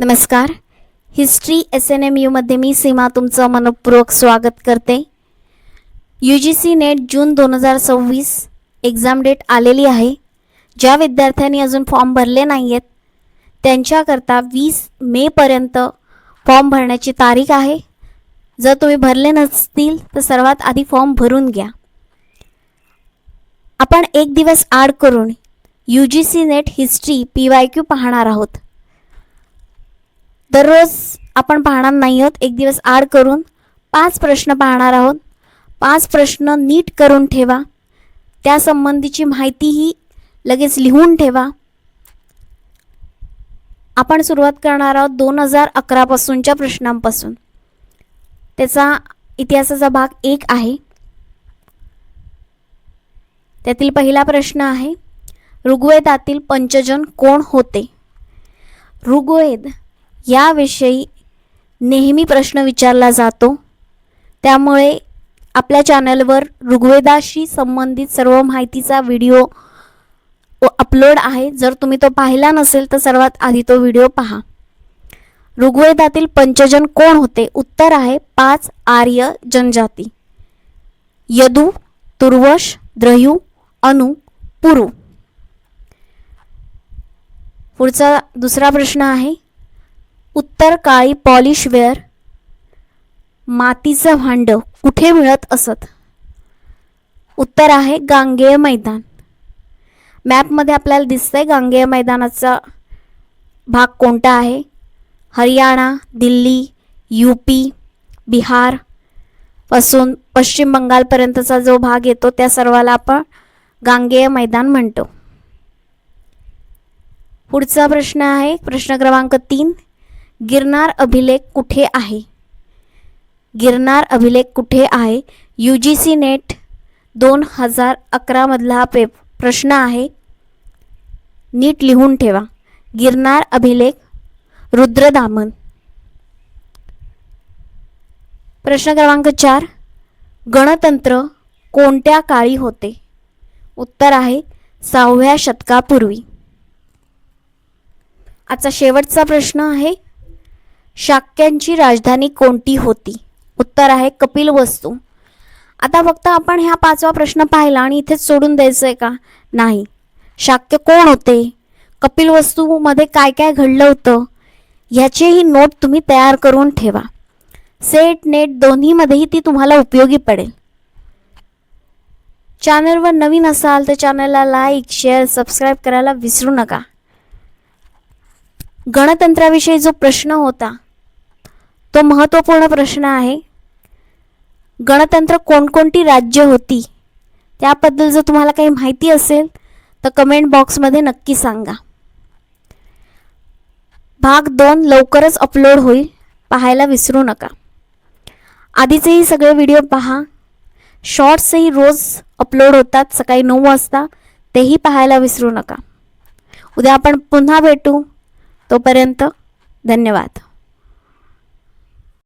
नमस्कार. History SNMU मध्ये मी सीमा तुमचं मनपूर्वक स्वागत करते. UGC नेट जून 2026 एक्झाम डेट आलेली आहे. ज्या विद्यार्थ्यांनी अजून फॉर्म भरले नाही आहेत त्यांच्याकरता 20 मे पर्यंत फॉर्म भरण्याची तारीख आहे. जर तुम्ही भरले नसतील तर सर्वात आधी फॉर्म भरून घ्या. आपण एक दिवस आड करून UGC नेट हिस्ट्री PYQ पाहणार आहोत. दररोज आपण पाहणार नाही आहोत. एक दिवस आड करून 5 प्रश्न पाहणार आहोत. 5 प्रश्न नीट करून ठेवा. त्या संबंधीची माहितीही लगेच लिहून ठेवा. आपण सुरुवात करणार आहोत 2011 पासूनच्या प्रश्नांपासून. त्याचा इतिहासाचा भाग 1 आहे. त्यातील पहिला प्रश्न आहे, ऋग्वेदातील पंचजन कोण होते? ऋग्वेद याविषयी नेहमी प्रश्न विचारला जातो. त्यामुळे आपल्या चॅनलवर ऋग्वेदाशी संबंधित सर्व माहितीचा व्हिडिओ अपलोड आहे. जर तुम्ही तो पाहिला नसेल तर सर्वात आधी तो व्हिडिओ पहा. ऋग्वेदातील पंचजन कोण होते? उत्तर आहे 5 आर्य जनजाती, यदु, तुर्वश, द्रयू, अनु, पुरु. पुढचा दुसरा प्रश्न आहे, उत्तर काळी पॉलिशवेअर मातीचं भांड कुठे मिळत असत? उत्तर आहे गांगेय मैदान. मॅपमध्ये आपल्याला दिसतंय गांगेय मैदानाचा भाग कोणता आहे. हरियाणा, दिल्ली, UP, बिहार पासून पश्चिम बंगालपर्यंतचा जो भाग येतो त्या सर्वाला आपण गांगेय मैदान म्हणतो. पुढचा प्रश्न आहे प्रश्न क्रमांक 3, गिरनार अभिलेख कुठे आहे? गिरनार अभिलेख कुठे आहे? UGC नेट 2011 मधला हा प्रश्न आहे. नीट लिहून ठेवा. गिरनार अभिलेख रुद्रदामन. प्रश्न क्रमांक 4, गणतंत्र कोणत्या काळी होते? उत्तर आहे 6व्या शतकापूर्वी. आजचा शेवटचा प्रश्न आहे, शाक्यांची राजधानी कोणती होती? उत्तर आहे कपिलवस्तू. आता फक्त आपण ह्या 5वा प्रश्न पाहिला आणि इथेच सोडून द्यायचं आहे का? नाही. शाक्य कोण होते, कपिलवस्तूमध्ये काय काय घडलं होतं ह्याचेही नोट तुम्ही तयार करून ठेवा. सेट नेट दोन्हीमध्येही ती तुम्हाला उपयोगी पडेल. चॅनलवर नवीन असाल तर चॅनलला लाईक, शेअर, सबस्क्राईब करायला विसरू नका. गणतंत्राविषयी जो प्रश्न होता तो महत्त्वपूर्ण प्रश्न आहे. गणतंत्र कोणकोणती राज्य होती त्याबद्दल जर तुम्हाला काही माहिती असेल तर कमेंट बॉक्समध्ये नक्की सांगा. भाग 2 लवकरच अपलोड होईल, पाहायला विसरू नका. आधीचेही सगळे व्हिडिओ पहा. शॉर्ट्सही रोज अपलोड होतात सकाळी 9 वाजता, तेही पाहायला विसरू नका. उद्या आपण पुन्हा भेटू. तोपर्यंत धन्यवाद.